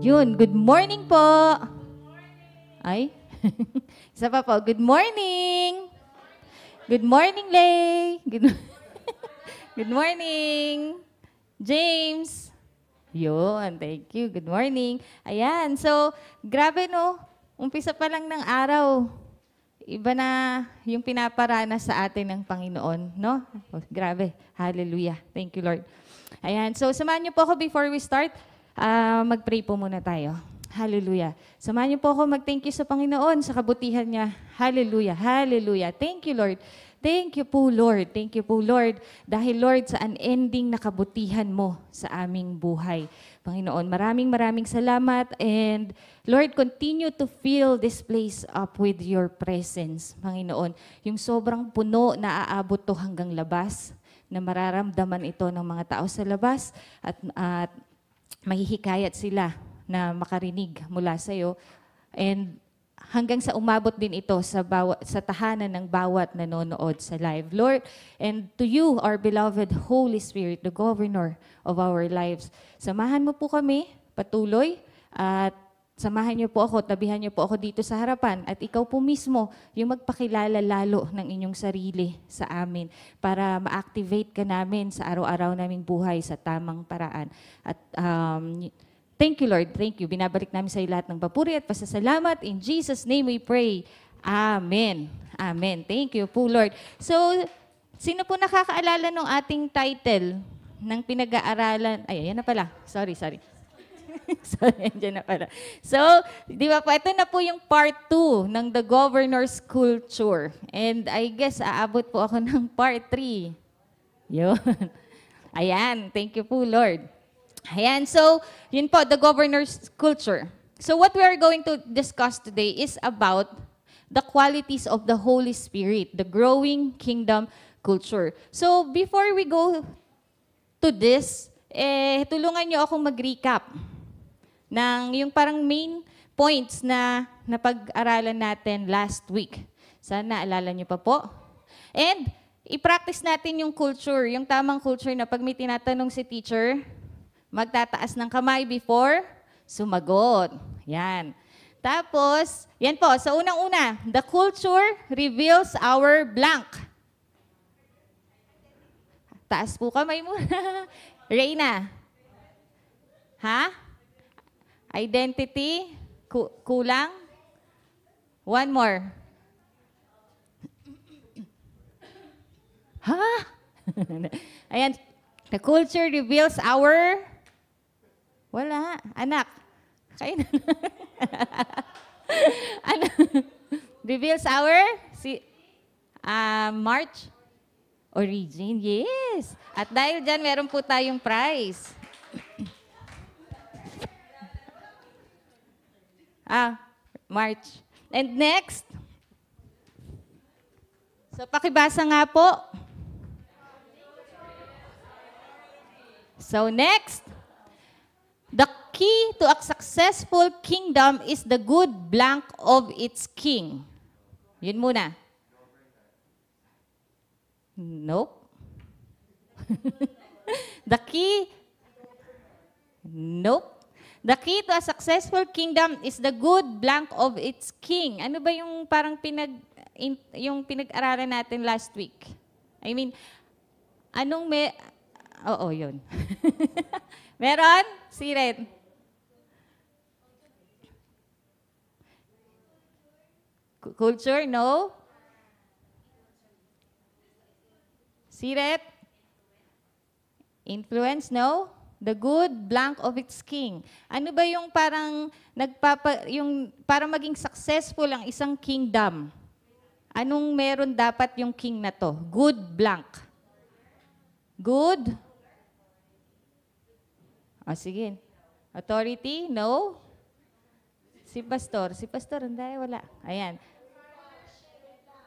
Yun, good morning po. Ay, isa pa po, good morning. Good morning, Lay. Good morning, James. Yun, thank you. Good morning. Ayan, so, grabe no, umpisa pa lang ng araw. Iba na yung pinaparanas sa atin ng Panginoon, no? Oh, grabe, hallelujah. Thank you, Lord. Ayan, so samahan niyo po ako before we start. Mag-pray po muna tayo. Hallelujah. Samahan niyo po ako mag-thank you sa Panginoon sa kabutihan niya. Hallelujah. Hallelujah. Thank you, Lord. Thank you po, Lord. Thank you po, Lord. Dahil, Lord, sa unending na kabutihan mo sa aming buhay. Panginoon, maraming salamat. And, Lord, continue to fill this place up with your presence, Panginoon. Yung sobrang puno na aabot to hanggang labas, na mararamdaman ito ng mga tao sa labas at mahihikayat sila na makarinig mula sa iyo. And hanggang sa umabot din ito sa tahanan ng bawat nanonood sa live. Lord, and to you, our beloved Holy Spirit, the governor of our lives, samahan mo po kami patuloy at samahan niyo po ako, tabihan niyo po ako dito sa harapan at ikaw po mismo yung magpakilala lalo ng inyong sarili sa amin para ma-activate ka namin sa araw-araw naming buhay sa tamang paraan. At thank you, Lord. Thank you. Binabalik namin sa iyo lahat ng papuri at pasasalamat. In Jesus' name we pray. Amen. Amen. Thank you po, Lord. So, sino po nakakaalala ng ating title ng pinag-aaralan? Ay, ayan na pala. Sorry. Sorry, andyan na pala. So, di ba po, ito na po yung part 2 ng The Governor's Culture. And I guess, aabot po ako ng part 3. Yun. Ayan, thank you po, Lord. Ayan, so, yun po, The Governor's Culture. So, what we are going to discuss today is about the qualities of the Holy Spirit, the growing kingdom culture. So, before we go to this, tulungan niyo akong mag-recap ng yung parang main points na napag-aralan natin last week. Sana naalala niyo pa po. And i-practice natin yung culture, yung tamang culture na pag may tinatanong si teacher, magtataas ng kamay before sumagot. Yan. Tapos, yan po, sa unang-una, the culture reveals our blank. Taas po kamay muna. Reyna. Ha? Identity, kulang. One more. Ha? Ayan. The culture reveals our... Wala. Anak. Kayo na. Anak. Reveals our... March. Origin. Yes. At dahil dyan, meron po tayong prize. March. And next. So, pakibasa nga po. So, next. The key to a successful kingdom is the good blank of its king. Yun muna. Nope. The key. Nope. The key to a successful kingdom is the good blank of its king. Ano ba yung parang yung pinag-aralan natin last week? I mean, Oo, yun. Meron? Siren? Culture? No? Siret? Influence? No? The good blank of its king. Ano ba yung parang para maging successful ang isang kingdom? Anong meron dapat yung king na to? Good blank. Good? Sige. Authority? No? Si pastor, hindi, wala. Ayan.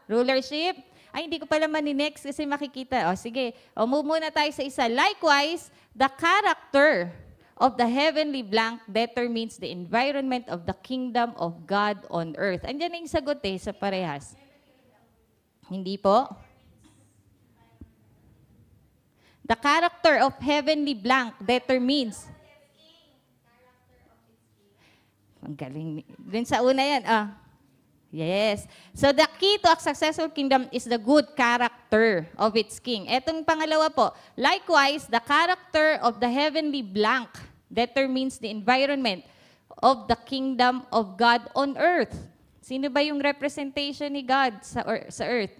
Rulership? Ay, hindi ko pala mani-next kasi makikita. Sige. Move muna tayo sa isa. Likewise, the character of the heavenly blank determines the environment of the kingdom of God on earth. Andiyan na yung sagot sa parehas. Hindi po? The character of heavenly blank determines. Ang galing. Dun sa una yan. Yes. So the key to a successful kingdom is the good character of its king. Etong pangalawa po, likewise, the character of the heavenly blank determines the environment of the kingdom of God on earth. Sino ba yung representation ni God sa earth?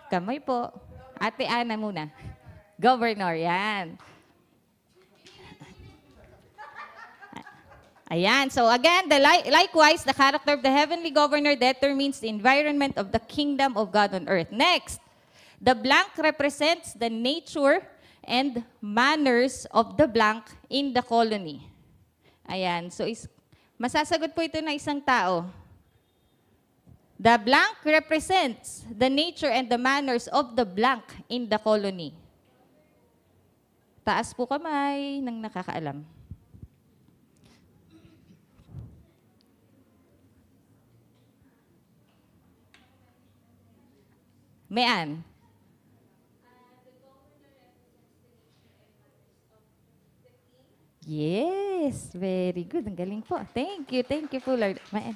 Kamay po. Ate Ana muna. Governor, yan. Ayan. So again, likewise, the character of the heavenly governor determines the environment of the kingdom of God on earth. Next, the blank represents the nature and manners of the blank in the colony. Ayan. So masasagot po ito ng isang tao. The blank represents the nature and the manners of the blank in the colony. Taas po kamay ng nakakaalam. Mayan. Yes, very good. Ang galing po. Thank you po, Lord. Mayan.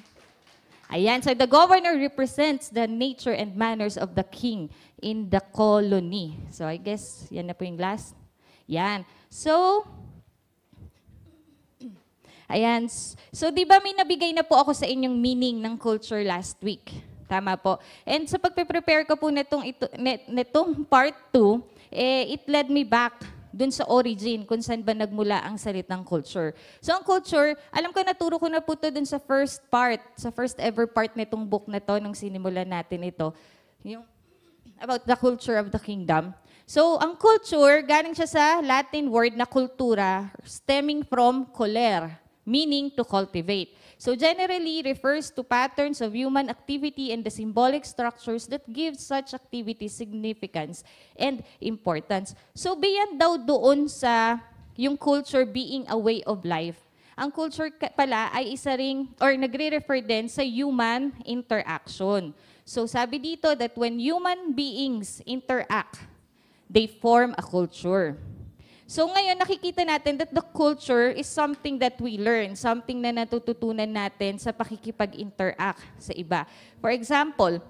Ayan, so the governor represents the nature and manners of the king in the colony. So I guess, yan na po yung last. Yan. So, ayan. So, di ba may nabigay na po ako sa inyong meaning ng culture last week? Tama po. And sa pagpe-prepare ko po netong part 2, it led me back dun sa origin, kung saan ba nagmula ang salitang culture. So ang culture, alam ko naturo ko na po ito dun sa first ever part nitong book na to, nung sinimulan natin ito, yung about the culture of the kingdom. So ang culture, galing siya sa Latin word na kultura, stemming from colere, meaning to cultivate. So generally refers to patterns of human activity and the symbolic structures that give such activity significance and importance. So beyond daw doon sa yung culture being a way of life, ang culture pala ay isa ring, or nagre-refer din sa human interaction. So sabi dito that when human beings interact, they form a culture. So ngayon, nakikita natin that the culture is something that we learn, something na natututunan natin sa pakikipag-interact sa iba. For example,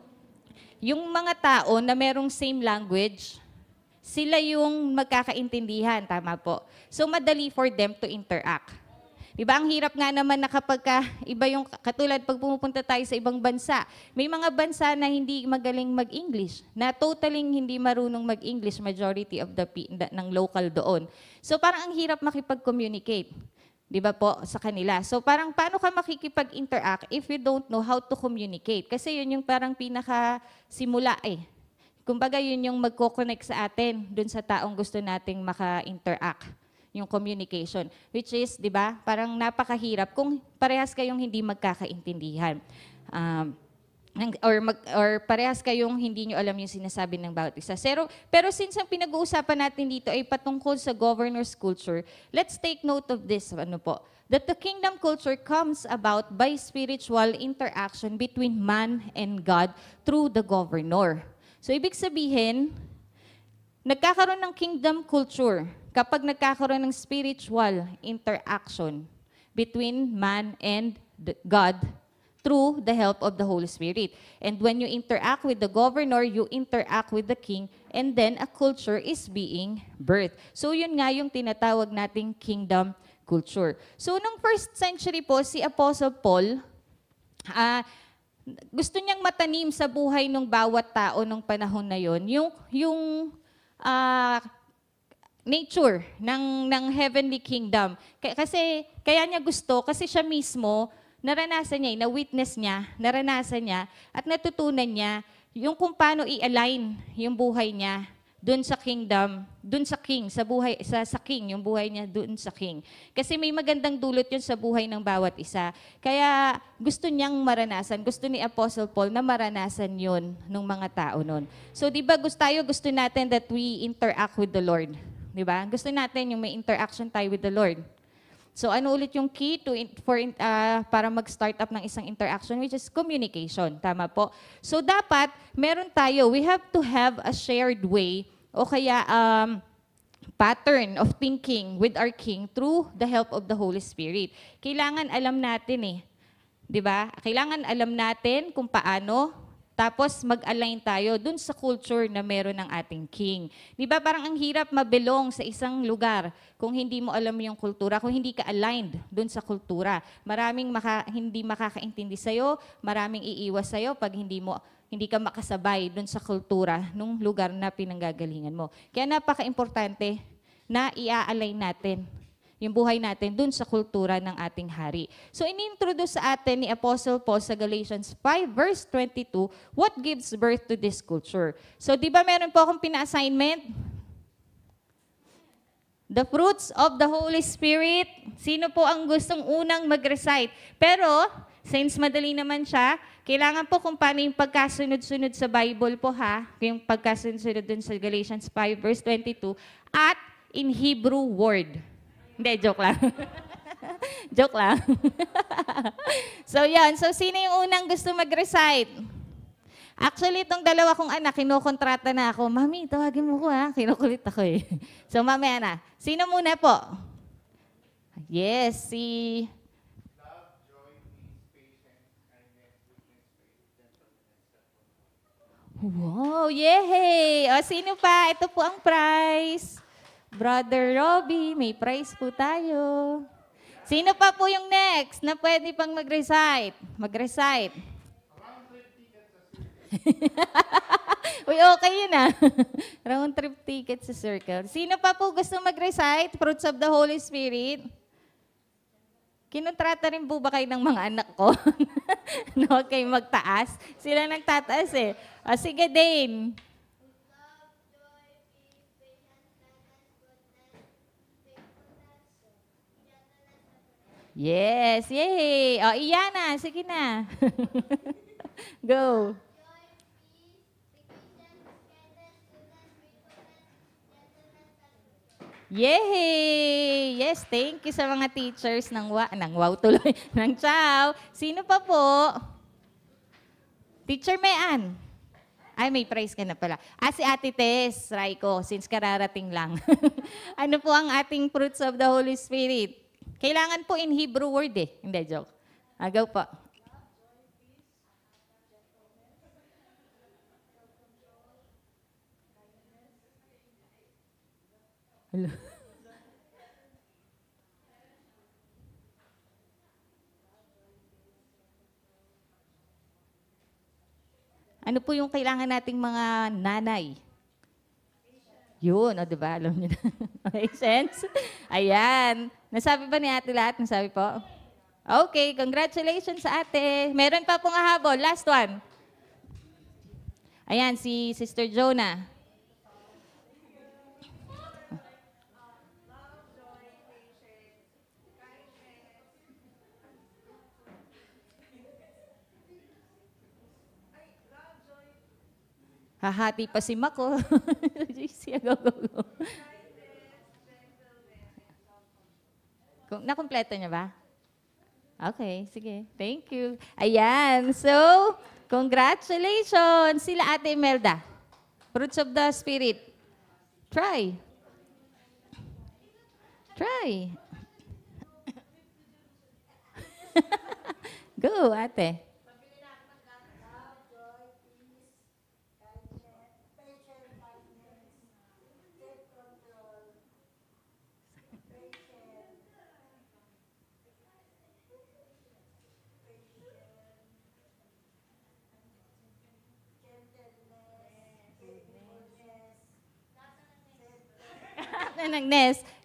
yung mga tao na merong same language, sila yung magkakaintindihan, tama po. So madali for them to interact. Diba, ang hirap nga naman na kapag iba yung, katulad pag pumupunta tayo sa ibang bansa, may mga bansa na hindi magaling mag-English, na totaling hindi marunong mag-English, majority of ng local doon. So parang ang hirap makipag-communicate, di ba po, sa kanila. So parang paano ka makikipag-interact if you don't know how to communicate? Kasi yun yung parang pinaka-simula Kumbaga yun yung magko-connect sa atin dun sa taong gusto nating maka-interact. Yung communication, which is, di ba, parang napakahirap kung parehas kayong hindi magkakaintindihan. Or parehas kayong hindi nyo alam yung sinasabi ng bawat isa. Pero since ang pinag-uusapan natin dito ay patungkol sa governor's culture, let's take note of this, that the kingdom culture comes about by spiritual interaction between man and God through the governor. So, ibig sabihin, nagkakaroon ng kingdom culture kapag nagkakaroon ng spiritual interaction between man and God through the help of the Holy Spirit. And when you interact with the governor, you interact with the king, and then a culture is being birthed. So yun nga yung tinatawag nating kingdom culture. So nung first century po, si Apostle Paul, gusto niyang matanim sa buhay ng bawat tao nung panahon na yon yung nature ng heavenly kingdom. Kasi kaya niya gusto, kasi siya mismo naranasan niya, na-witness niya, naranasan niya, at natutunan niya yung kung paano i-align yung buhay niya doon sa kingdom, doon sa king, sa buhay sa king, yung buhay niya doon sa king. Kasi may magandang dulot yun sa buhay ng bawat isa. Kaya gusto niyang maranasan, gusto ni Apostle Paul na maranasan yun ng mga tao noon. So di ba gusto natin that we interact with the Lord? Di ba? Gusto natin yung may interaction tayo with the Lord. So ano ulit yung key para mag-start up ng isang interaction, which is communication. Tama po? So dapat meron tayo, we have to have a shared way o kaya pattern of thinking with our King through the help of the Holy Spirit. Kailangan alam natin eh. 'Di ba? Kailangan alam natin kung paano, tapos mag-align tayo dun sa culture na meron ng ating king. 'Di ba parang ang hirap mabelong sa isang lugar kung hindi mo alam yung kultura, kung hindi ka aligned dun sa kultura. Maraming hindi makakaintindi sa'yo, maraming iiwas sa'yo pag hindi ka makasabay dun sa kultura nung lugar na pinanggagalingan mo. Kaya napaka-importante na i-align natin yung buhay natin dun sa kultura ng ating hari. So, inintroduce sa atin ni Apostle Paul sa Galatians 5 verse 22, what gives birth to this culture? So, di ba meron po akong pina-assignment? The fruits of the Holy Spirit. Sino po ang gustong unang mag-recite? Pero, since madali naman siya, kailangan po kung paano yung pagkasunod-sunod sa Bible po ha, yung pagkasunod-sunod dun sa Galatians 5 verse 22, at in Hebrew word. Hindi, joke lang. Joke lang. So, yan. So, sino yung unang gusto mag-recite? Actually, itong dalawa kong anak, kinukontrata na ako. Mami, tawagin mo ko ha. Kinukulit ako eh. So, mamaya na. Sino muna po? Yes, si... Love, joy, peace, patience, kindness, goodness, faith, gentleness, self-control. Wow, yehey! O, sino pa? Ito po ang prize. Brother Robbie, may prize po tayo. Sino pa po yung next na pwede pang mag-recite? Mag-recite. Uy, okay yun ah. Round trip ticket sa circle. Sino pa po gusto mag-recite? Fruits of the Holy Spirit? Kinontrata rin po ba kayo ng mga anak ko? Na huwag kayong magtaas? Sila nagtataas eh. O, sige, Dane. Yes, yay! O, Iyana, sige na. Go. Yay! Yes, thank you sa mga teachers ng wow tuloy, ng Chow. Sino pa po? Teacher Mayan. Ay, may prize ka na pala. Si Ate Tess, Raiko, since kararating lang. Ano po ang ating fruits of the Holy Spirit? Kailangan po in Hebrew word eh. Hindi, joke. Agaw po. Hello. Ano po yung kailangan nating mga nanay? Yun, o diba? Alam niyo na. Make sense? Ayan. Nasabi ba ni ate lahat? Nasabi po? Okay, congratulations sa ate. Meron pa pong ahabol. Last one. Ayan, si Sister Jonah. Hahati pa si Mako. JC, go. Nakompleto niya ba? Okay, sige. Thank you. Ayan. So, congratulations. Sila Ate Imelda. Fruits of the Spirit. Try. Go, ate.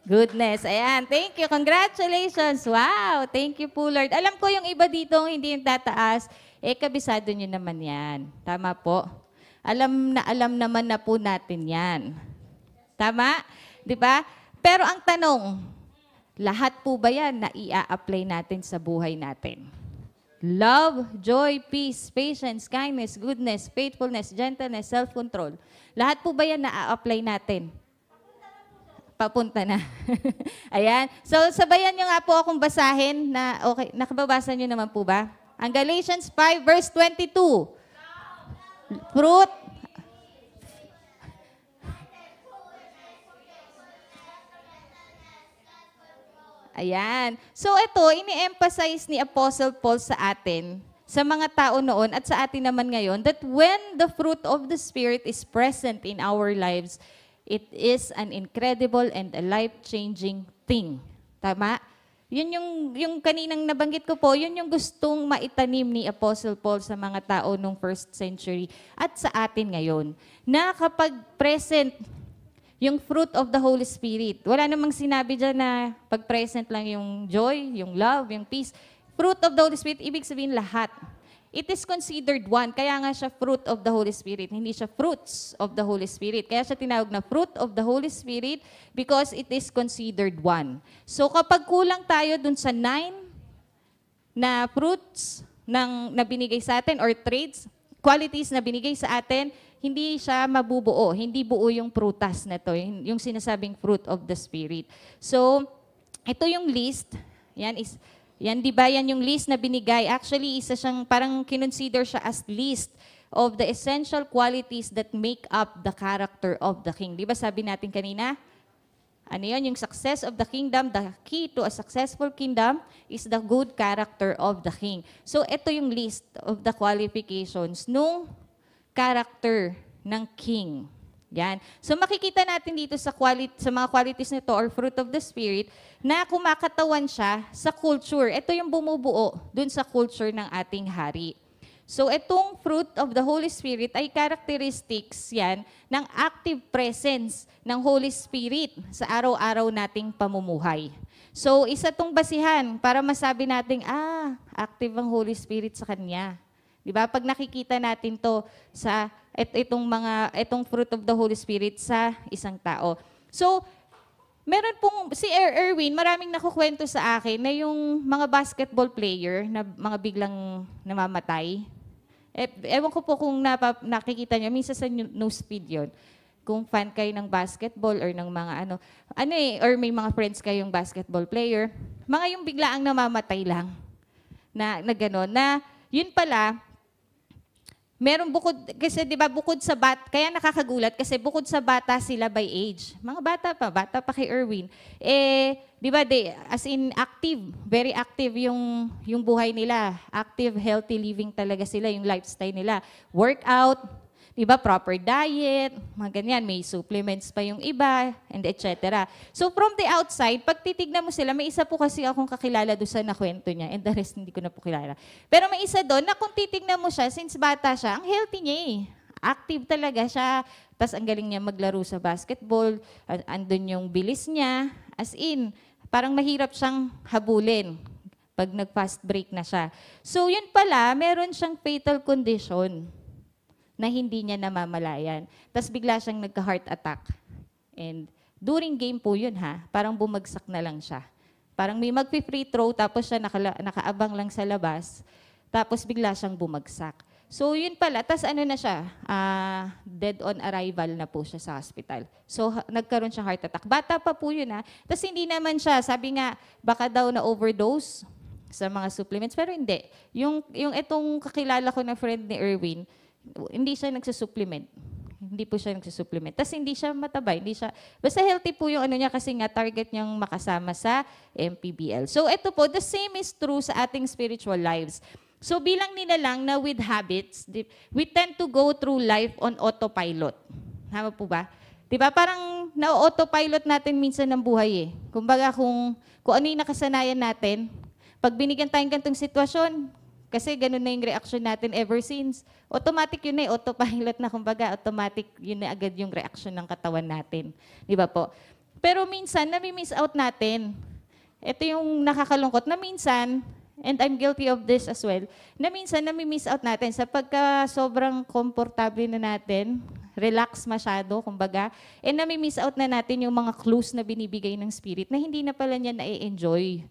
Goodness. Ayan. Thank you. Congratulations. Wow. Thank you po, Lord. Alam ko yung iba dito hindi yung tataas. Kabisado nyo naman yan. Tama po. Alam naman na po natin yan. Tama? Di ba? Pero ang tanong, lahat po ba yan na i-apply natin sa buhay natin? Love, joy, peace, patience, kindness, goodness, faithfulness, gentleness, self-control. Lahat po ba yan na a-apply natin? Papunta na. Ayan. So, sabayan nyo nga po akong basahin na, okay, nakababasa nyo naman po ba? Ang Galatians 5 verse 22. Fruit. Ayan. So ito, ini-emphasize ni Apostle Paul sa atin, sa mga tao noon at sa atin naman ngayon, that when the fruit of the Spirit is present in our lives, it is an incredible and a life-changing thing. Tama? Yun yung kaninang nabanggit ko po, yun yung gustong maitanim ni Apostle Paul sa mga tao nung first century at sa atin ngayon. Na kapag present yung fruit of the Holy Spirit, wala namang sinabi dyan na pag present lang yung joy, yung love, yung peace. Fruit of the Holy Spirit, ibig sabihin lahat. It is considered one. Kaya nga siya fruit of the Holy Spirit. Hindi siya fruits of the Holy Spirit. Kaya siya tinawag na fruit of the Holy Spirit because it is considered one. So kapag kulang tayo dun sa 9 na fruits na binigay sa atin or traits, qualities na binigay sa atin, hindi siya mabubuo. Hindi buo yung prutas na to, yung sinasabing fruit of the Spirit. So, ito yung list. Yan, di ba? Yan yung list na binigay. Actually, isa siyang parang kinonsider siya as list of the essential qualities that make up the character of the king. Di ba sabi natin kanina? Ano yun? Yung success of the kingdom, the key to a successful kingdom is the good character of the king. So, ito yung list of the qualifications nung character ng king. Yan. So makikita natin dito sa mga qualities nito or fruit of the Spirit na kumakatawan siya sa culture. Ito yung bumubuo dun sa culture ng ating hari. So itong fruit of the Holy Spirit ay characteristics yan ng active presence ng Holy Spirit sa araw-araw nating pamumuhay. So isa tong basihan para masabi natin, active ang Holy Spirit sa kanya. Di ba? Pag nakikita natin to sa itong fruit of the Holy Spirit sa isang tao. So, meron pong, si Erwin, maraming nakukwento sa akin na yung mga basketball player na mga biglang namamatay. Ewan ko po kung nakikita nyo, minsan sa newsfeed yun, kung fan kayo ng basketball or ng mga or may mga friends kayong basketball player, mga yung biglaang namamatay lang na gano'n, na yun pala, meron bukod, kasi di ba bukod sa kaya nakakagulat kasi bukod sa bata sila by age. Mga bata pa kay Erwin. Di ba, as in active, very active yung buhay nila. Active, healthy living talaga sila, yung lifestyle nila. Workout, di ba, proper diet, mga ganyan, may supplements pa yung iba, and etc. So from the outside, pag titignan mo sila, may isa po kasi akong kakilala doon sa nakwento niya, and the rest hindi ko na po kilala. Pero may isa doon na kung titignan mo siya, since bata siya, ang healthy niya eh. Active talaga siya, tapos ang galing niya maglaro sa basketball, andun yung bilis niya, as in, parang mahirap siyang habulin pag nag-fast break na siya. So yun pala, meron siyang fatal condition na hindi niya namamalayan. Tapos bigla siyang nagka-heart attack. And during game po yun parang bumagsak na lang siya. Parang may mag-free throw, tapos siya nakaabang lang sa labas, tapos bigla siyang bumagsak. So yun pala, tapos ano na siya, dead on arrival na po siya sa hospital. So nagkaroon siya heart attack. Bata pa po yun Tapos hindi naman siya, sabi nga, baka daw na overdose sa mga supplements, pero hindi. Yung itong kakilala ko na friend ni Erwin, hindi siya nagsusupplement. Hindi po siya nagsusupplement. Tapos hindi siya mataba, basta healthy po yung niya kasi nga target niyang makasama sa MPBL. So ito po, the same is true sa ating spiritual lives. So bilang nila lang na with habits, we tend to go through life on autopilot. Tama po ba? Diba parang na-autopilot natin minsan ng buhay Kumbaga kung ano yung nakasanayan natin, pag binigyan tayong ganitong sitwasyon, kasi ganun na yung reaction natin ever since. Automatic yun autopilot na kumbaga, automatic yun na agad yung reaction ng katawan natin. Di ba po? Pero minsan, nami-miss out natin. Ito yung nakakalungkot na minsan, and I'm guilty of this as well, na minsan nami-miss out natin sa pagka sobrang komportable na natin, relax masyado, kumbaga, and nami-miss out na natin yung mga clues na binibigay ng Spirit na hindi na pala niya na-enjoy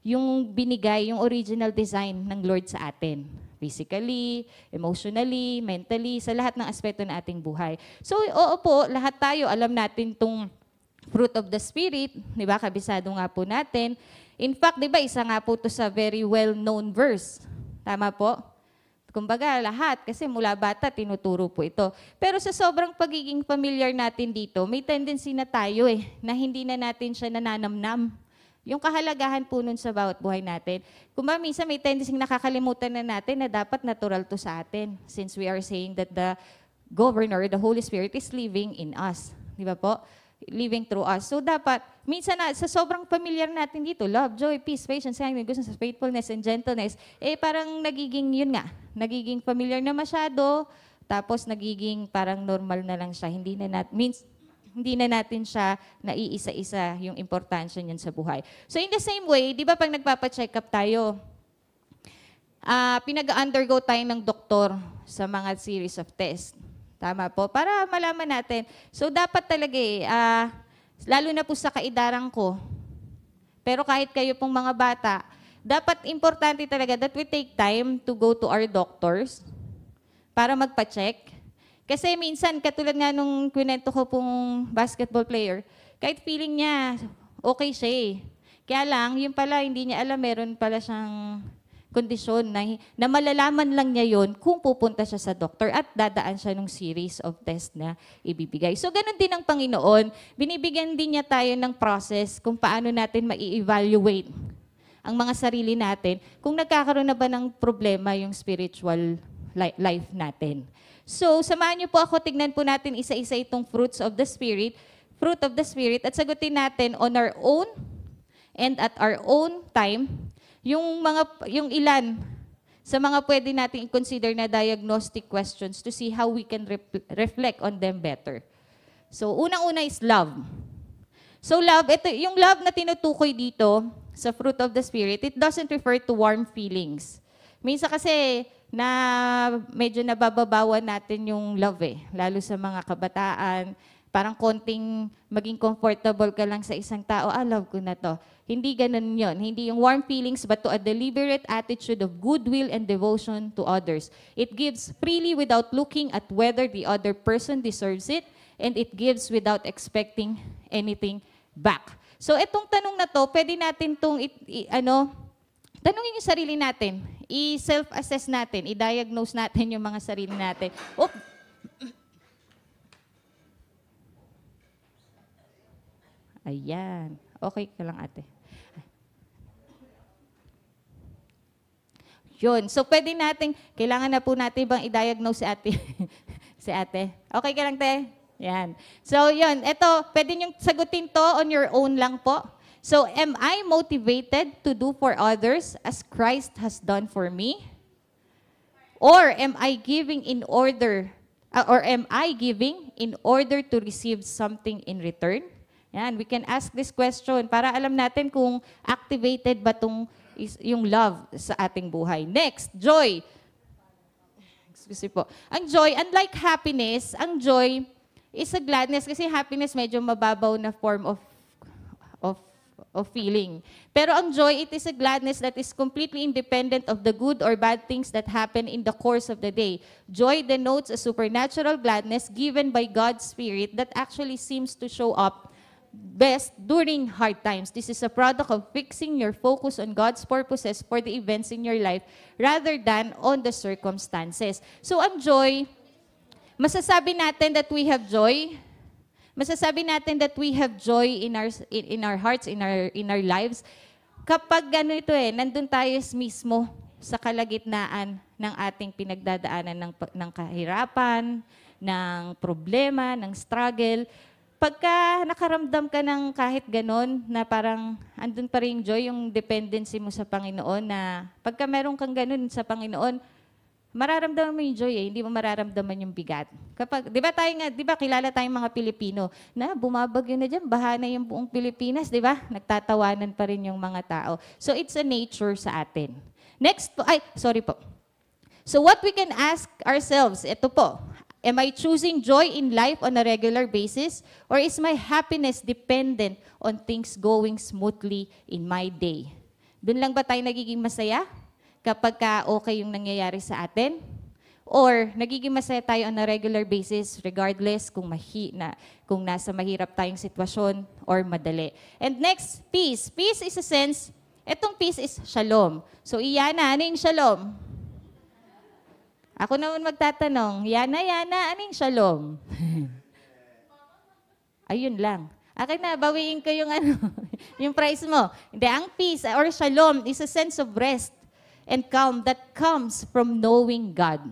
yung binigay, yung original design ng Lord sa atin. Physically, emotionally, mentally, sa lahat ng aspeto ng ating buhay. So, oo po, lahat tayo, alam natin tong fruit of the Spirit, di ba? Kabisado nga po natin. In fact, di ba, isa nga po to sa very well-known verse. Tama po? Kumbaga, lahat, kasi mula bata, tinuturo po ito. Pero sa sobrang pagiging familiar natin dito, may tendency na tayo na hindi na natin siya nananamnam. Yung kahalagahan po nun sa bawat buhay natin. Kung ba minsan may tendency nakakalimutan na natin na dapat natural to sa atin since we are saying that the governor, the Holy Spirit is living in us. Di ba po? Living through us. So dapat, minsan sa sobrang familiar natin dito, love, joy, peace, patience, kindness, goodness, faithfulness, and gentleness, parang nagiging yun nga, nagiging familiar na masyado, tapos nagiging parang normal na lang siya. Hindi na natin siya naiisa-isa yung importansya niyan sa buhay. So in the same way, di ba pag nagpapa-check up tayo, pinag-undergo tayo ng doktor sa mga series of tests. Tama po, para malaman natin. So dapat talaga lalo na po sa kaidaran ko, pero kahit kayo pong mga bata, dapat importante talaga that we take time to go to our doctors para magpa-check. Kasi minsan, katulad nga nung kwento ko pong basketball player, kahit feeling niya, okay siya eh. Kaya lang, yun pala, hindi niya alam, meron pala siyang kondisyon na malalaman lang niya yun kung pupunta siya sa doktor at dadaan siya ng series of test na ibibigay. So, ganun din ang Panginoon. Binibigyan din niya tayo ng process kung paano natin ma-evaluate ang mga sarili natin kung nagkakaroon na ba ng problema yung spiritual life natin. So, samahan niyo po ako, tignan po natin isa-isa itong fruit of the Spirit, at sagutin natin on our own and at our own time, yung ilan sa mga pwede natin i-consider na diagnostic questions to see how we can reflect on them better. So, unang-una is love. So, love, yung love na tinutukoy dito sa fruit of the Spirit, it doesn't refer to warm feelings. Minsan kasi, medyo nabababawan natin yung love lalo sa mga kabataan. Parang konting maging comfortable ka lang sa isang tao, love ko na to. Hindi ganun yon. Hindi yung warm feelings, but to a deliberate attitude of goodwill and devotion to others. It gives freely without looking at whether the other person deserves it, and it gives without expecting anything back. So itong tanong na to, pwede natin itong tanungin yung sarili natin, i-self-assess natin, i-diagnose natin yung mga sarili natin. Ayan. Okay ka lang, ate. Yun. So, pwede natin, kailangan na po natin bang i-diagnose si ate? Si ate. Okay ka lang, te? Yan. So, yun. Ito, pwede niyong sagutin to on your own lang po. So, am I motivated to do for others as Christ has done for me? Or am I giving in order to receive something in return? Yan, we can ask this question para alam natin kung activated ba yung love sa ating buhay. Next, joy. Excuse me po. Ang joy, unlike happiness, ang joy is a gladness kasi happiness medyo mababaw na form of feeling. Pero ang joy, it is a gladness that is completely independent of the good or bad things that happen in the course of the day. Joy denotes a supernatural gladness given by God's Spirit that actually seems to show up best during hard times. This is a product of fixing your focus on God's purposes for the events in your life rather than on the circumstances. So ang joy, masasabi natin that we have joy. Masasabi natin that we have joy in our hearts, in our lives. Kapag ganito nandun tayo mismo sa kalagitnaan ng ating pinagdadaanan ng kahirapan, ng problema, ng struggle. Pagka nakaramdam ka ng kahit ganon, na parang andun pa rin yung joy, yung dependency mo sa Panginoon, na pagka meron kang ganon sa Panginoon, mararamdaman mo yung joy hindi mo mararamdaman yung bigat. Kapag, di ba kilala tayong mga Pilipino na bumabagyo na dyan, baha na yung buong Pilipinas, di ba? Nagtatawanan pa rin yung mga tao. So it's a nature sa atin. Next po, sorry po. So what we can ask ourselves, ito po, am I choosing joy in life on a regular basis? Or is my happiness dependent on things going smoothly in my day? Doon lang ba tayo nagiging masaya? Kapag okay yung nangyayari sa atin? Or nagiging masaya tayo on a regular basis regardless kung nasa mahirap tayong sitwasyon or madali. And next, peace. Peace is a sense, etong peace is shalom. So, Yana, ano yung shalom? Ako naman magtatanong, Yana, ano yung shalom? Ayun lang. Akin na, bawiin ko yung Yung price mo. Hindi, ang peace or shalom is a sense of rest and calm that comes from knowing God.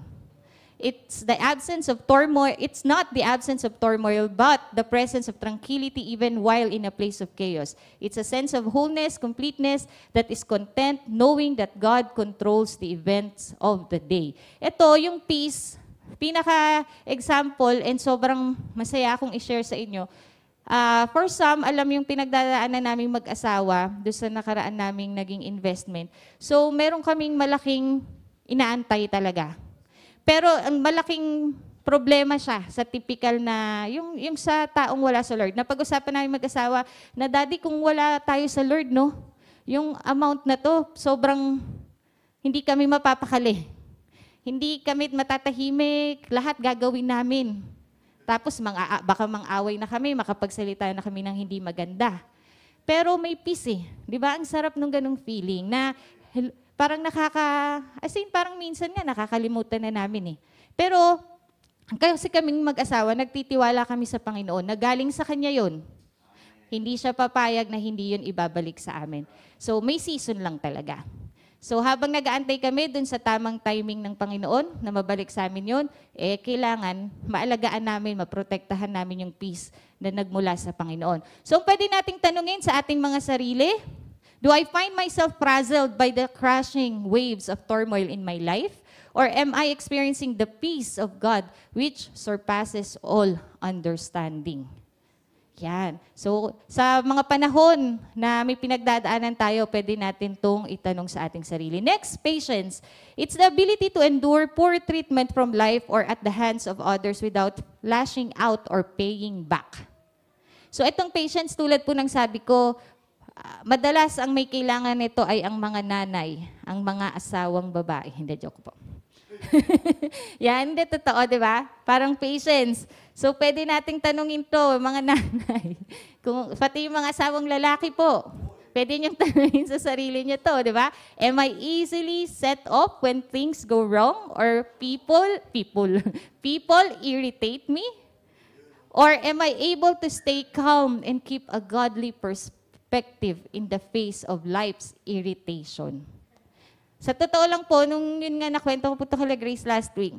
It's the absence of turmoil. It's not the absence of turmoil, but the presence of tranquility even while in a place of chaos. It's a sense of wholeness, completeness, that is content, knowing that God controls the events of the day. Ito, yung peace, pinaka-example, and sobrang masaya akong i-share sa inyo. For some, alam yung pinagdadaanan naming mag-asawa doon sa nakaraan naming naging investment. So, meron kaming malaking inaantay talaga. Pero ang malaking problema siya sa typical na, yung sa taong wala sa Lord. Napag-usapan namin mag-asawa na, Daddy, kung wala tayo sa Lord, no, yung amount na to, sobrang hindi kami mapapakali. Hindi kami matatahimik, lahat gagawin namin. Tapos baka mang-away na kami, makapagsalita na kami ng hindi maganda. Pero may peace eh. Di ba? Ang sarap nung ganung feeling na parang parang minsan nga nakakalimutan na namin eh. Pero kasi kaming mag-asawa, nagtitiwala kami sa Panginoon na galing sa Kanya yon. Hindi siya papayag na hindi yun ibabalik sa amin. So may season lang talaga. So habang nag-aantay kami dun sa tamang timing ng Panginoon na mabalik sa amin yun, kailangan maalagaan namin, maprotektahan namin yung peace na nagmula sa Panginoon. So pwede nating tanungin sa ating mga sarili, do I find myself frazzled by the crashing waves of turmoil in my life? Or am I experiencing the peace of God which surpasses all understanding? Yan. So, sa mga panahon na may pinagdadaanan tayo, pwede natin itong itanong sa ating sarili. Next, patience. It's the ability to endure poor treatment from life or at the hands of others without lashing out or paying back. So, itong patience, tulad po ng sabi ko, madalas ang may kailangan nito ay ang mga nanay, ang mga asawang babae. Hindi, joke po. Yan, hindi totoo, di ba? Parang patience. So, pwede nating tanungin to, mga nanay. Pati yung mga asawang lalaki po. Pwede niyong tanungin sa sarili niyo to, di ba? Am I easily set off when things go wrong? Or people irritate me? Or am I able to stay calm and keep a godly perspective in the face of life's irritation? Sa totoo lang po, nung yun nga nakwento ko po ito kay Grace last week,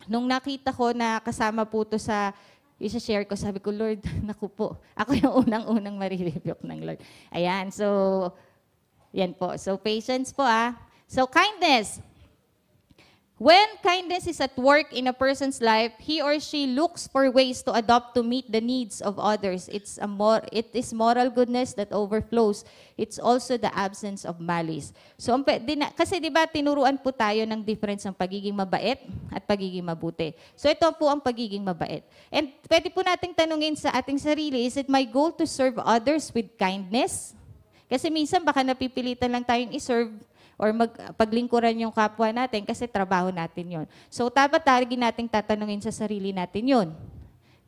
nung nakita ko na kasama po ito sa isa-share ko, sabi ko, Lord, naku po, ako yung unang-unang marirebuke ng Lord. Ayan, so, yan po. So, patience po So, kindness. When kindness is at work in a person's life, he or she looks for ways to adopt to meet the needs of others. It is moral goodness that overflows. It's also the absence of malice. So, kasi di ba tinuruan po tayo ng difference ng pagiging mabait at pagiging mabuti. So, ito po ang pagiging mabait. And pwede po nating tanungin sa ating sarili, is it my goal to serve others with kindness? Kasi minsan baka napipilitan lang tayong iserve or paglingkuran yung kapwa natin kasi trabaho natin yon. So, dapat lagi nating tatanungin sa sarili natin yon.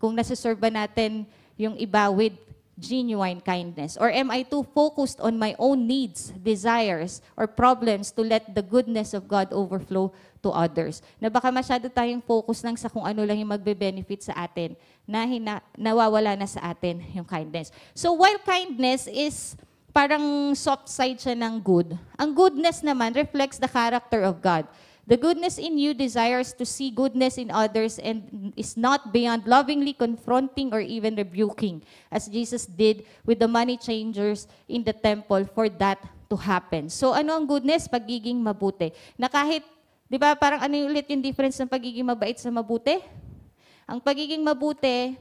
Kung nasuserve ba natin yung iba with genuine kindness? Or am I too focused on my own needs, desires, or problems to let the goodness of God overflow to others? Na baka masyado tayong focus lang sa kung ano lang yung magbe-benefit sa atin na nawawala na sa atin yung kindness. So, while kindness is parang soft side siya ng good, ang goodness naman reflects the character of God. The goodness in you desires to see goodness in others and is not beyond lovingly confronting or even rebuking, as Jesus did with the money changers in the temple for that to happen. So ano ang goodness? Pagiging mabuti. Na kahit, di ba, parang ano ulit yung difference ng pagiging mabait sa mabuti? Ang pagiging mabuti,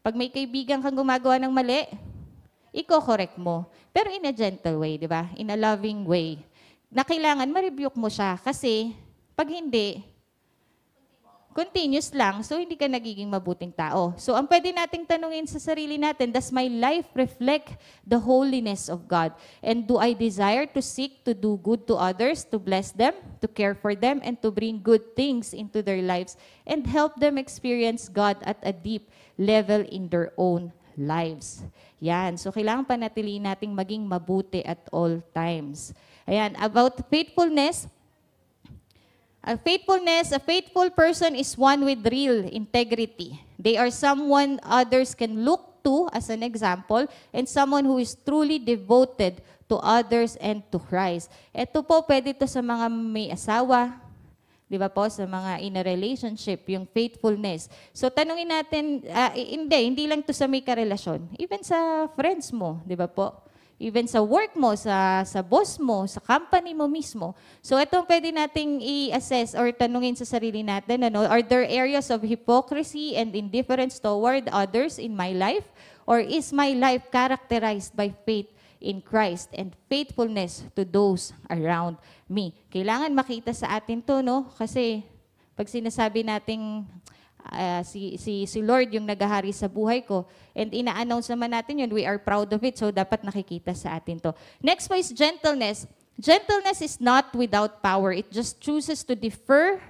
pag may kaibigan kang gumagawa ng mali, iko-correct mo. Pero in a gentle way, di ba? In a loving way. Na kailangan ma-rebuke mo siya kasi pag hindi, continuous lang, so hindi ka nagiging mabuting tao. So ang pwede nating tanungin sa sarili natin, does my life reflect the holiness of God? And do I desire to seek to do good to others, to bless them, to care for them, and to bring good things into their lives and help them experience God at a deep level in their own lives? Yan. So, kailangan panatiliin nating maging mabuti at all times. Ayan. About faithfulness. A faithful person is one with real integrity. They are someone others can look to as an example, and someone who is truly devoted to others and to Christ. Ito po, pwede to sa mga may asawa, di ba po, sa mga in a relationship, yung faithfulness. So tanungin natin, hindi lang to sa may karelasyon, even sa friends mo, di ba po? Even sa work mo, sa boss mo, sa company mo mismo. So ito pwede nating i-assess or tanungin sa sarili natin, ano, are there areas of hypocrisy and indifference toward others in my life? Or is my life characterized by faith in Christ and faithfulness to those around me? Kailangan makita sa atin to, no? Kasi pag sinasabi nating si Lord yung naghahari sa buhay ko, and ina-announce naman natin yun, we are proud of it, so dapat nakikita sa atin to. Next po is gentleness. Gentleness is not without power. It just chooses to defer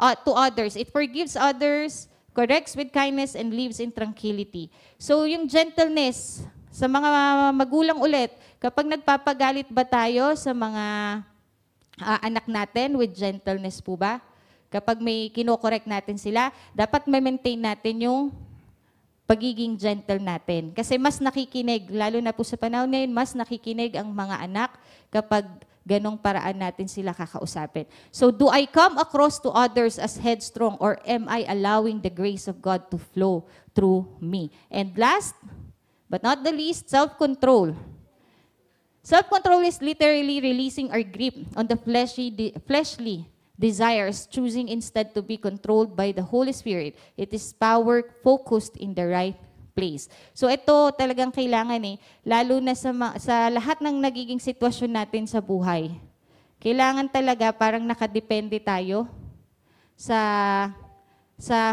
to others. It forgives others, corrects with kindness, and lives in tranquility. So yung gentleness, sa mga magulang ulit, kapag nagpapagalit ba tayo sa mga anak natin with gentleness po ba? Kapag may kinokorek natin sila, dapat may maintain natin yung pagiging gentle natin. Kasi mas nakikinig, lalo na po sa panahon ngayon, mas nakikinig ang mga anak kapag ganong paraan natin sila kakausapin. So, do I come across to others as headstrong, or am I allowing the grace of God to flow through me? And last, but not the least, self-control. Self-control is literally releasing our grip on the fleshly desires, choosing instead to be controlled by the Holy Spirit. It is power focused in the right place. So ito talagang kailangan lalo na sa lahat ng nagiging sitwasyon natin sa buhay. Kailangan talaga parang nakadepende tayo sa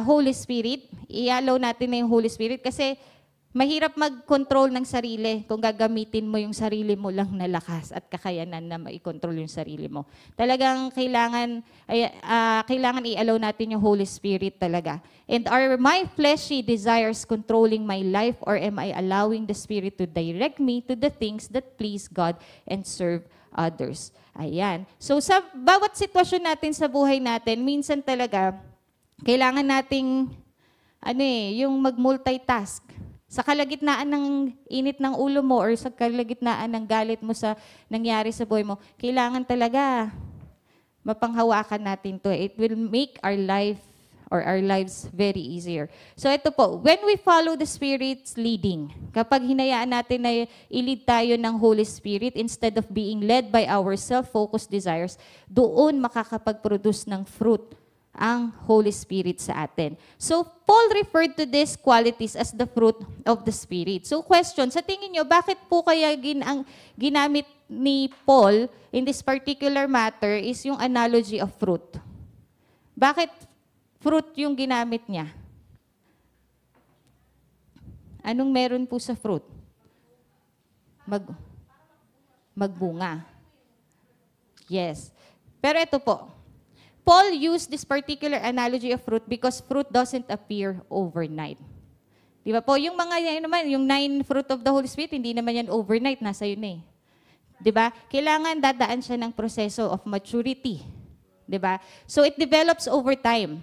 Holy Spirit. I-allow natin na yung Holy Spirit kasi mahirap mag-control ng sarili kung gagamitin mo yung sarili mo lang na lakas at kakayanan na mai-control yung sarili mo. Talagang kailangan i-allow natin yung Holy Spirit talaga. And are my fleshy desires controlling my life, or am I allowing the Spirit to direct me to the things that please God and serve others? Ayan. So sa bawat sitwasyon natin sa buhay natin, minsan talaga kailangan nating yung mag-multitask. Sa kalagitnaan ng init ng ulo mo or sa kalagitnaan ng galit mo sa nangyari sa buhay mo, kailangan talaga mapanghawakan natin to. It will make our life or our lives very easier. So ito po, when we follow the Spirit's leading, kapag hinayaan natin na i-lead tayo ng Holy Spirit instead of being led by our self-focused desires, doon makakapag-produce ng fruit ang Holy Spirit sa atin. So, Paul referred to these qualities as the fruit of the Spirit. So, question, sa tingin nyo, bakit po kaya ginamit ni Paul in this particular matter is yung analogy of fruit? Bakit fruit yung ginamit niya? Anong meron po sa fruit? Magbunga. Yes. Pero ito po, Paul used this particular analogy of fruit because fruit doesn't appear overnight. Di ba po? Yung mga yan naman, yung 9 fruit of the Holy Spirit, hindi naman yan overnight, nasa yun Di ba? Kailangan dadaan siya ng proseso of maturity. Di ba? So it develops over time.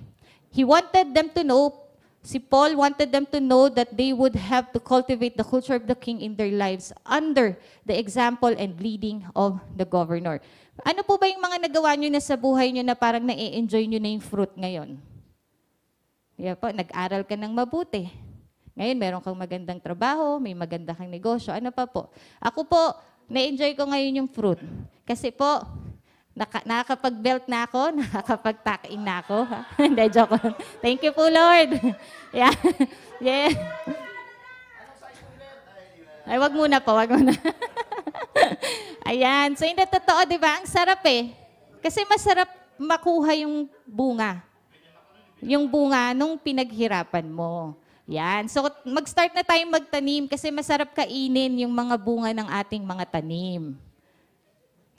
He wanted them to know, si Paul wanted them to know that they would have to cultivate the culture of the king in their lives under the example and leading of the governor. Ano po ba yung mga nagawa nyo na sa buhay nyo na parang na-enjoy nyo na yung fruit ngayon? Yeah po, nag-aral ka ng mabuti. Ngayon, meron kang magandang trabaho, may maganda kang negosyo. Ano pa po? Ako po, na-enjoy ko ngayon yung fruit. Kasi po, nakakapag-belt na ako, nakakapag-tuck-in na ako. Hindi, joke. Thank you po, Lord. Yeah. Yeah. Ay, wag muna po, wag muna. Ayan. So, hindi totoo, di ba? Ang sarap Kasi masarap makuha yung bunga. Yung bunga nung pinaghirapan mo. Yan. So, mag-start na tayong magtanim kasi masarap kainin yung mga bunga ng ating mga tanim.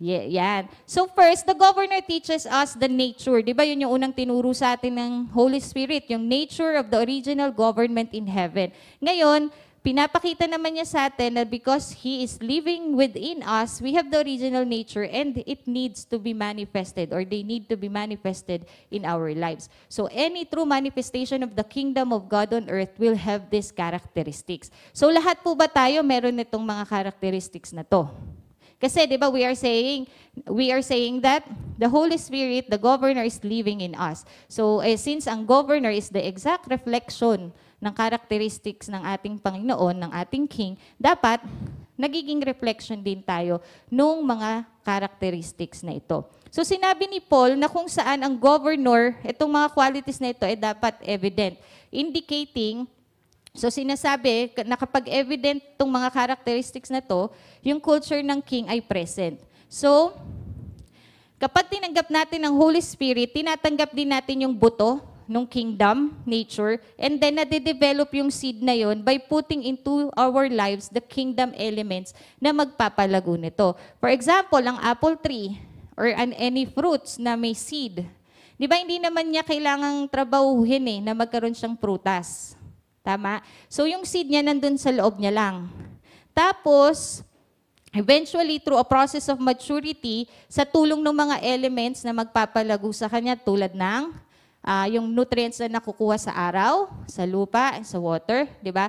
Yan. So first, the governor teaches us the nature. Di ba yun yung unang tinuro sa atin ng Holy Spirit, yung nature of the original government in heaven. Ngayon, pinapakita naman niya sa atin na because He is living within us, we have the original nature and it needs to be manifested or they need to be manifested in our lives. So any true manifestation of the kingdom of God on earth will have these characteristics. So lahat po ba tayo meron itong mga characteristics na to? Kasi 'di ba we are saying that the Holy Spirit, the governor is living in us. So since ang governor is the exact reflection ng characteristics ng ating Panginoon, ng ating King, dapat nagiging reflection din tayo nung mga characteristics na ito. So sinabi ni Paul na kung saan ang governor, itong mga qualities na ito ay dapat evident, indicating. So sinasabi na kapag evident itong mga characteristics na to, yung culture ng king ay present. So, kapag tinanggap natin ang Holy Spirit, tinatanggap din natin yung buto ng kingdom, nature, and then nade-develop yung seed na yon by putting into our lives the kingdom elements na magpapalago nito. For example, ang apple tree or any fruits na may seed. Di ba hindi naman niya kailangang trabahuhin na magkaroon siyang prutas. Tama? So, yung seed niya nandun sa loob niya lang. Tapos, eventually, through a process of maturity, sa tulong ng mga elements na magpapalago sa kanya, tulad ng yung nutrients na nakukuha sa araw, sa lupa, sa water, di ba?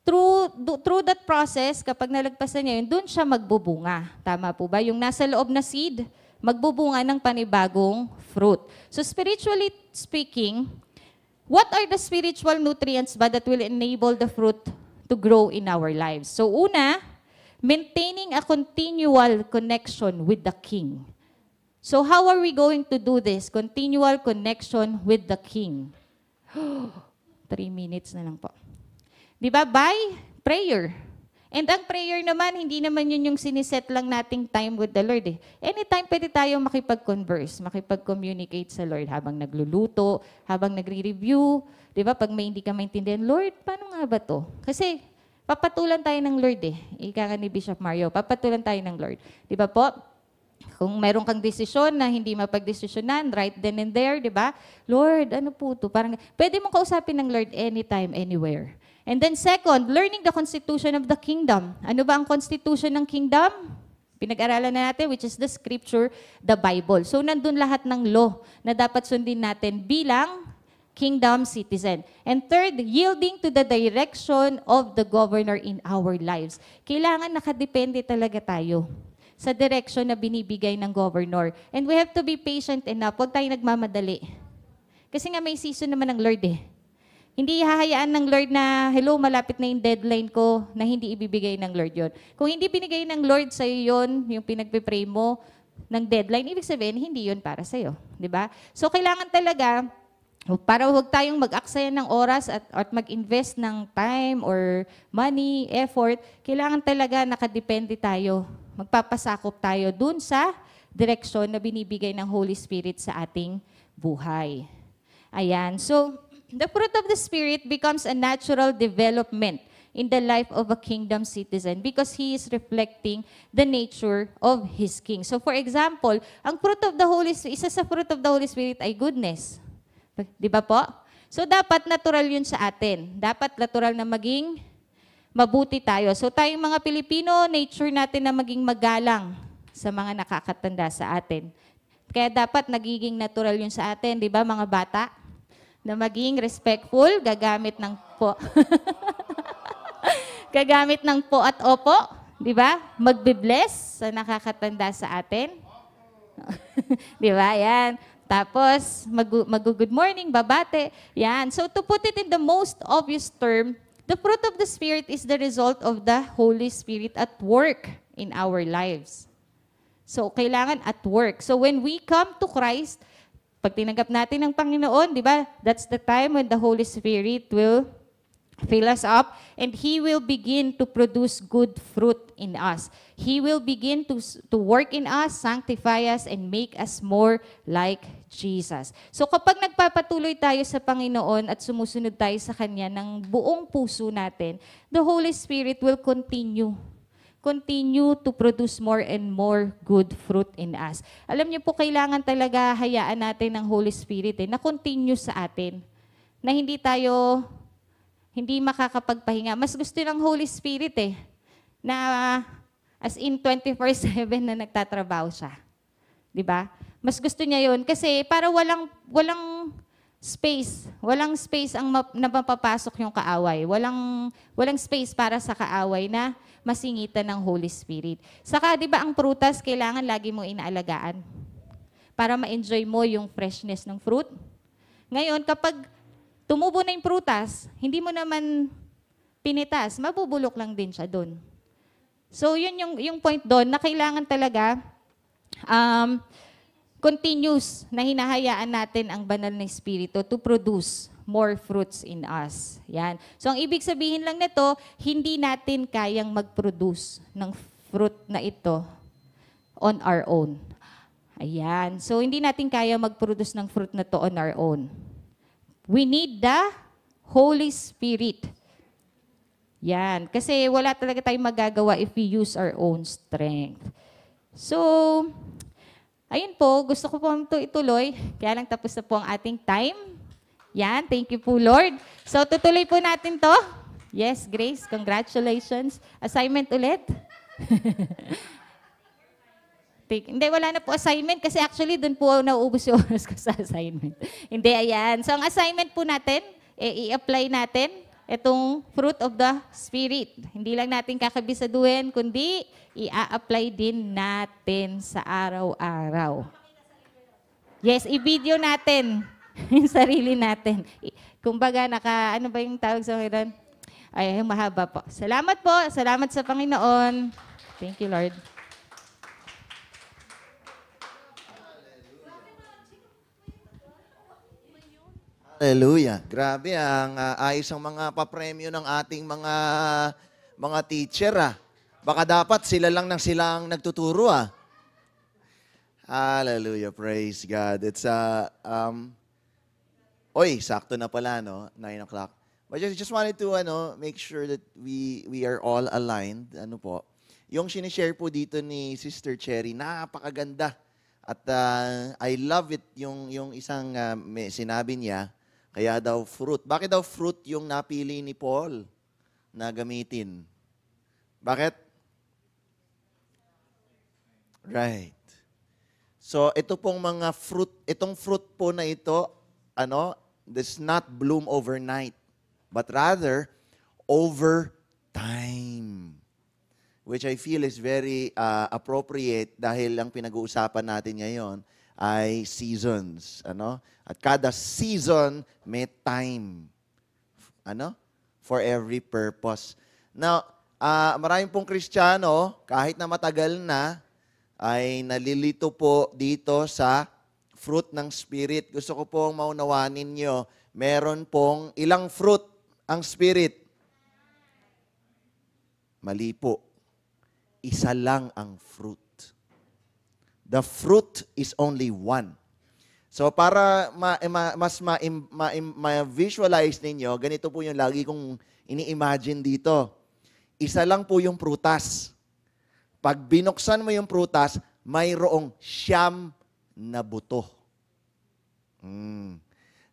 Through that process, kapag nalagpasan niya yun, dun siya magbubunga. Tama po ba? Yung nasa loob na seed, magbubunga ng panibagong fruit. So, spiritually speaking, what are the spiritual nutrients ba that will enable the fruit to grow in our lives? So una, maintaining a continual connection with the King. So how are we going to do this? Continual connection with the King. 3 minutes na lang po. Di ba? By prayer. And ang prayer naman, hindi naman yun yung siniset lang nating time with the Lord. Anytime pwede tayong makipag-converse, makipag-communicate sa Lord habang nagluluto, habang nagre-review. Di ba? Pag may hindi ka maintindihan, Lord, paano nga ba to? Kasi papatulan tayo ng Lord Ika nga ni Bishop Mario, papatulan tayo ng Lord. Di ba po? Kung meron kang desisyon na hindi mapagdesisyonan, right then and there, di ba? Lord, ano po to? Parang, pwede mong kausapin ng Lord anytime, anywhere. And then second, learning the constitution of the kingdom. Ano ba ang constitution ng kingdom? Pinag-aralan na natin, which is the scripture, the Bible. So nandun lahat ng law na dapat sundin natin bilang kingdom citizen. And third, yielding to the direction of the governor in our lives. Kailangan nakadepende talaga tayo sa direction na binibigay ng governor. And we have to be patient enough. Huwag tayo nagmamadali. Kasi nga may season naman ng Lord Hindi hahayaan ng Lord na, hello, malapit na yung deadline ko, na hindi ibibigay ng Lord yon. Kung hindi binigay ng Lord sa'yo yon, yung pinagpipray mo ng deadline, ibig sabihin, hindi yon para sa'yo. Diba? So, kailangan talaga, para huwag tayong mag-aksaya ng oras at mag-invest ng time or money, effort, kailangan talaga nakadepende tayo. Magpapasakop tayo dun sa direksyon na binibigay ng Holy Spirit sa ating buhay. Ayan. So, the fruit of the Spirit becomes a natural development in the life of a kingdom citizen because he is reflecting the nature of his king. So for example, ang fruit of the Holy Spirit, isa sa fruit of the Holy Spirit ay goodness. Di ba po? So dapat natural yun sa atin. Dapat natural na maging mabuti tayo. So tayong mga Pilipino, nature natin na maging magalang sa mga nakakatanda sa atin. Kaya dapat nagiging natural yun sa atin, di ba mga bata? Na maging respectful, gagamit ng po. Gagamit ng po at opo, di ba? Magbe-bless sa nakakatanda sa atin. Di ba? Yan. Tapos, mag-good morning, babate. Yan. So, to put it in the most obvious term, the fruit of the Spirit is the result of the Holy Spirit at work in our lives. So, kailangan at work. So, when we come to Christ, pag tinanggap natin ng Panginoon, di ba? That's the time when the Holy Spirit will fill us up and He will begin to produce good fruit in us. He will begin to work in us, sanctify us, and make us more like Jesus. So kapag nagpapatuloy tayo sa Panginoon at sumusunod tayo sa Kanya ng buong puso natin, the Holy Spirit will continue to produce more and more good fruit in us. Alam niyo po, kailangan talaga hayaan natin ng Holy Spirit na continue sa atin. Na hindi tayo hindi makakapagpahinga. Mas gusto ng Holy Spirit na as in 24/7 na nagtatrabaho siya. 'Di ba? Mas gusto niya 'yon kasi para walang space na mapapasok yung kaaway. Walang space para sa kaaway na masingitan ng Holy Spirit. Saka 'di ba ang prutas kailangan lagi mong inaalagaan para ma-enjoy mo yung freshness ng fruit. Ngayon, kapag tumubo na yung prutas, hindi mo naman pinitas, mabubulok lang din siya doon. So, yun yung point doon na kailangan talaga continuous na hinahayaan natin ang banal na Espiritu to produce more fruits in us. Yan. So, ang ibig sabihin lang nito, hindi natin kayang mag-produce ng fruit na ito on our own. Ayan. So, hindi natin kaya mag-produce ng fruit na to on our own. We need the Holy Spirit. Yan. Kasi wala talaga tayong magagawa if we use our own strength. So, ayun po. Gusto ko po ito ituloy. Kaya lang tapos na po ang ating time. Yan. Thank you po, Lord. So, tutuloy po natin to. Yes, Grace. Congratulations. Assignment ulit. Hindi, wala na po assignment kasi actually doon po nauubos yung oras ko sa assignment. Hindi, ayan. So, ang assignment po natin, i-apply natin itong fruit of the Spirit. Hindi lang natin kakabisaduhin, kundi i-apply din natin sa araw-araw. Yes, i-video natin yung sarili natin. Kumbaga, ano ba yung tawag sa mga ay, mahaba po. Salamat po. Salamat sa Panginoon. Thank you, Lord. Hallelujah. Grabe, ang ayos ang mga papremyo ng ating mga teacher. Baka dapat sila lang silang nagtuturo. Hallelujah. Praise God. It's, sakto na pala, no? 9 o'clock. But just wanted to make sure that we are all aligned. Ano po? Yung sinishare po dito ni Sister Cherry, napakaganda. At I love it yung isang sinabi niya. Kaya daw fruit. Bakit daw fruit yung napili ni Paul na gamitin? Bakit? Right. So, ito pong mga fruit, itong fruit po na ito, does not bloom overnight, but rather over time. Which I feel is very appropriate dahil ang pinag-uusapan natin ngayon ay seasons, At kada season may time, For every purpose. Now, maraming pong Kristiyano, kahit na matagal na, ay nalilito po dito sa fruit ng Spirit. Gusto ko pong maunawanin nyo, meron pong ilang fruit ang Spirit. Mali po. Isa lang ang fruit. The fruit is only one. So para mas ma-visualize ninyo, ganito po yung lagi kong ini-imagine dito. Isa lang po yung prutas. Pag binuksan mo yung prutas, mayroong 9 na buto.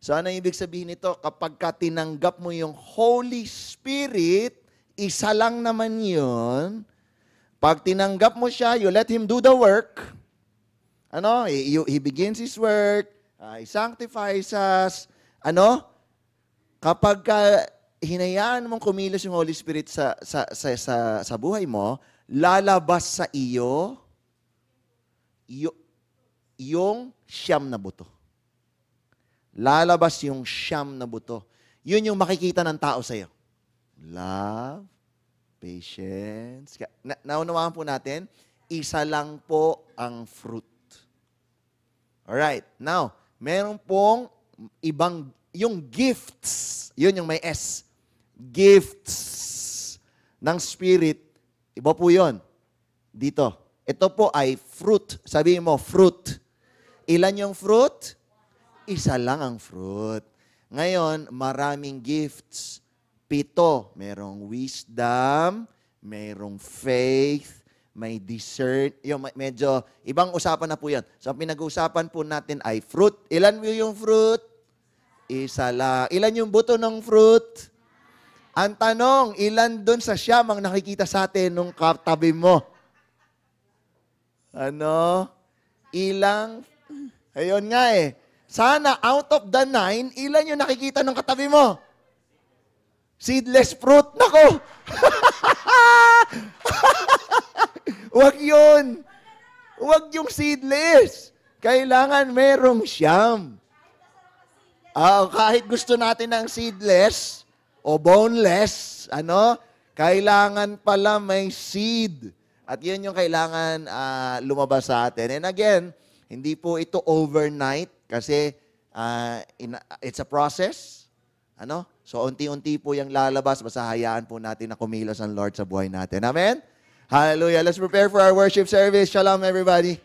So ano ibig sabihin nito? Kapag tinanggap mo yung Holy Spirit, isa lang naman yun. Pag tinanggap mo siya, you let Him do the work. He begins His work, He sanctifies us. Kapag hinayaan mong kumilos yung Holy Spirit sa buhay mo, lalabas sa iyo yung 9 na buto. Lalabas yung 9 na buto. Yun yung makikita ng tao sa iyo. Love, patience. Naunawaan po natin, isa lang po ang fruit. Alright. Now, meron pong ibang, yung gifts, yun yung may S. Gifts ng Spirit, iba po yun. Dito. Ito po ay fruit. Sabihin mo, fruit. Ilan yung fruit? Isa lang ang fruit. Ngayon, maraming gifts. 7. Merong wisdom, merong faith, may discern. Yung medyo ibang usapan na po yan. So, ang pinag-uusapan po natin ay fruit. Ilan yung fruit? Isa lang. Ilan yung buto ng fruit? Ang tanong, ilan dun sa siyam ang nakikita sa atin nung katabi mo? Ano? Ilang? Ayun nga eh. Sana out of the 9, ilan yung nakikita nung katabi mo? Seedless fruit. Nako! Huwag yun. Huwag yung seedless. Kailangan merong siyam. Kahit gusto natin ng seedless o boneless, kailangan pala may seed. At yun yung kailangan lumabas sa atin. And again, hindi po ito overnight kasi it's a process. So, unti-unti po yung lalabas. Basta hayaan po natin na kumilos ang Lord sa buhay natin. Amen? Hallelujah. Let's prepare for our worship service. Shalom, everybody.